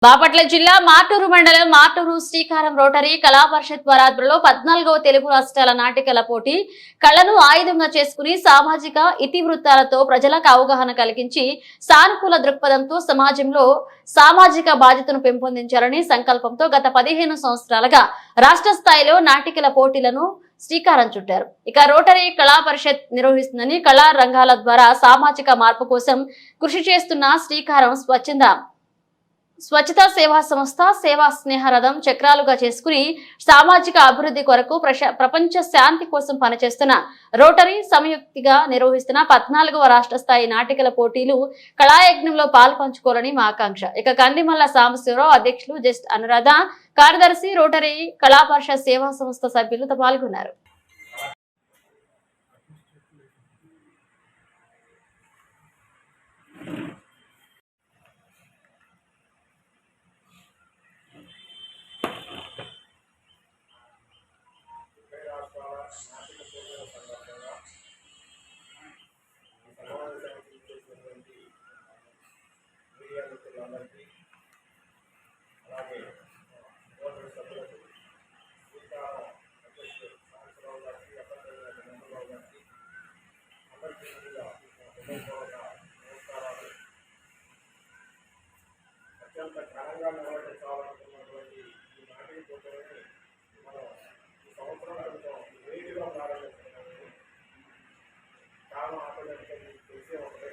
బాపట్ల జిల్లా మార్టూరు మండలం మార్టూరు శ్రీకారం రోటరీ కళా పరిషత్ ఆధ్వర్యంలో 14వ తెలుగు రాష్ట్రాల నాటికల పోటీ కళను ఆయుధంగా చేసుకుని సామాజిక ఇతివృత్తాలతో ప్రజలకు అవగాహన కలిగించి సానుకూల దృక్పథంతో సమాజంలో సామాజిక బాధ్యతను పెంపొందించాలని సంకల్పంతో గత 15 సంవత్సరాలుగా రాష్ట్ర స్థాయిలో నాటికల పోటీలను శ్రీకారం చుట్టారు. ఇక రోటరీ కళా పరిషత్ నిర్వహిస్తుందని కళా రంగాల ద్వారా సామాజిక మార్పు కోసం కృషి చేస్తున్న శ్రీకారం స్వచ్ఛతా సేవా సంస్థ సేవా స్నేహరథం చక్రాలుగా చేసుకుని సామాజిక అభివృద్ధి కొరకు ప్రపంచ శాంతి కోసం పనిచేస్తున్న రోటరీ సంయుక్తిగా నిర్వహిస్తున్న 14వ రాష్ట్ర స్థాయి నాటికల పోటీలు కళాయజ్ఞంలో పాల్పంచుకోవాలని మా ఆకాంక్ష. ఇక కందిమల్ల సాంబశివరావు అధ్యక్షులు జస్ట్ అనురాధ కార్యదర్శి రోటరీ కళా పరిషత్ సేవా సంస్థ సభ్యులు పాల్గొన్నారు. అత్యంత ఘనంగా నిర్వహించాలనుకున్నటువంటి ఈ నాటిక పోటీని మనం ఈ సంవత్సరం క్రితం వేడిగా ప్రారంభించడం కారణం ఆటోమేటిక్గా మీకు తెలిసే ఉంటుంది.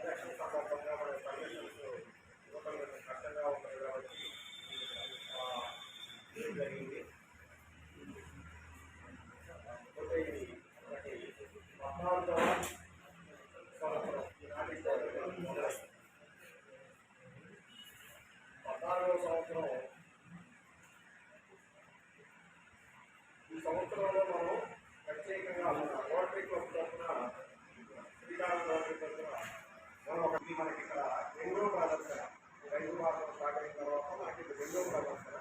ఎలక్షన్ సందర్భంగా మన కండిషన్స్ యువతలు కష్టంగా ఉంటాయి కాబట్టి ఇది జరిగింది. పోతే ఇది మనకి 14వ సంవత్సరం ఈ నాటిక 14వ సంవత్సరం. ఈ సంవత్సరంలో మనం ప్రత్యేకంగా రోటరీ క్లబ్ తరఫున శ్రీకారం రోటరీ తరఫున మనం మనకి ఇక్కడ రెండో ప్రదర్శన 5 మాసం స్టార్ట్ అయిన తర్వాత మనకి ఇది రెండో ప్రదర్శన.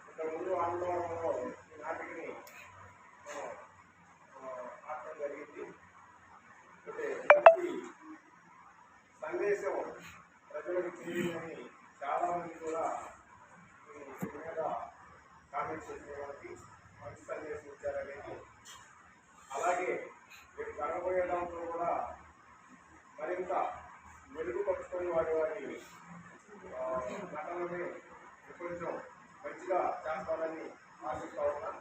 ఇంతకుముందు ఆందోళనలో ఈ నాటికని మనం ఆడటం జరిగింది. అయితే మంచి సందేశం ప్రజలకు తెలియని చాలా మంది కూడా దీని మీద కామెంట్స్ చేసిన వాళ్ళకి మంచి సందేశం ఇచ్చారనేది, అలాగే రేపు కనబోయే దాంట్లో కూడా మరింత మెరుగుపరుచుకొని వారి నటనని కొంచెం మంచిగా చేస్తారని ఆశిస్తా ఉన్నా.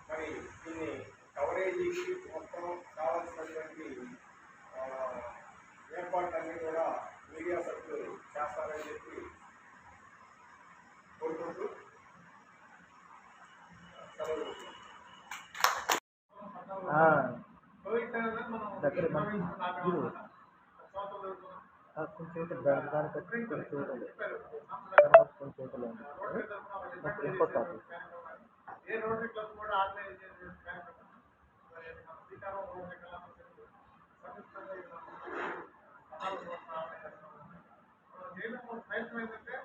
మరి దీన్ని కవరేజీకి మొత్తం కావాల్సినటువంటి ఏర్పాట్లన్నీ కూడా మీడియా సభ్యులు చేస్తారని చెప్పి కోరుకుంటూ ఏ రోటరీ క్లబ్ కూడా ఆర్గనైజ్ చేసే కార్యక్రమం శ్రీకారం రోటరీ కళా ప్రయత్నం ఏంటంటే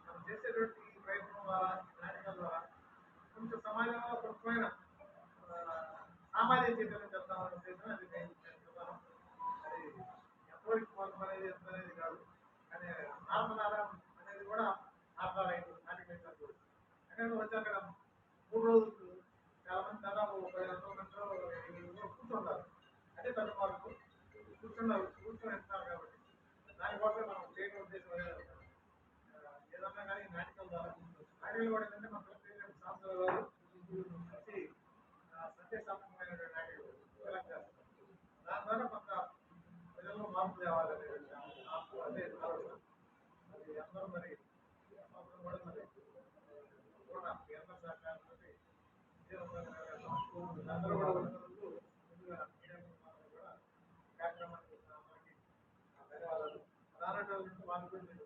మనం చేసేటువంటి ఈ ప్రయత్నం ద్వారా నాటికల ద్వారా కొంచెం సమాజంలో కొంచెమైన సామాజిక చైతన్యం చెప్తామని ఉద్దేశం. అది నేను చెప్తాను. అది ఎంతవరకు మోసం అనేది ఎంత అనేది కాదు, కానీ ఆత్మనారాయణ అనేది కూడా ఆధారైంది నాటిక అక్కడ వచ్చి అక్కడ 3 రోజులు చాలా మంది దాదాపు 30 గంటలు కూర్చుంటారు. అంటే తన మార్పు కూర్చొని వెళ్తున్నారు కాబట్టి దానికోసం మనం చేయడం ఉద్దేశం ఏదన్నా కానీ నాటికల ద్వారా నాటికలు కూడా ఏంటంటే మన సంవత్సరాలు వచ్చి సందేశాత్మకమైనటువంటి నాటికలు సెలెక్ట్ చేస్తారు. దాని ద్వారా కొంత ప్రజల్లో మార్పు తేవాలనేది అదే ఆలోచన. అది అందరూ మరి సంవత్సరం కూడా మరి కూడా మీ అందరి సహకారంతో అందరూ కూడా ముందుగా కూడా కార్యక్రమానికి ధన్యవాదాలు. రానటువంటి వాళ్ళు కూడా మీరు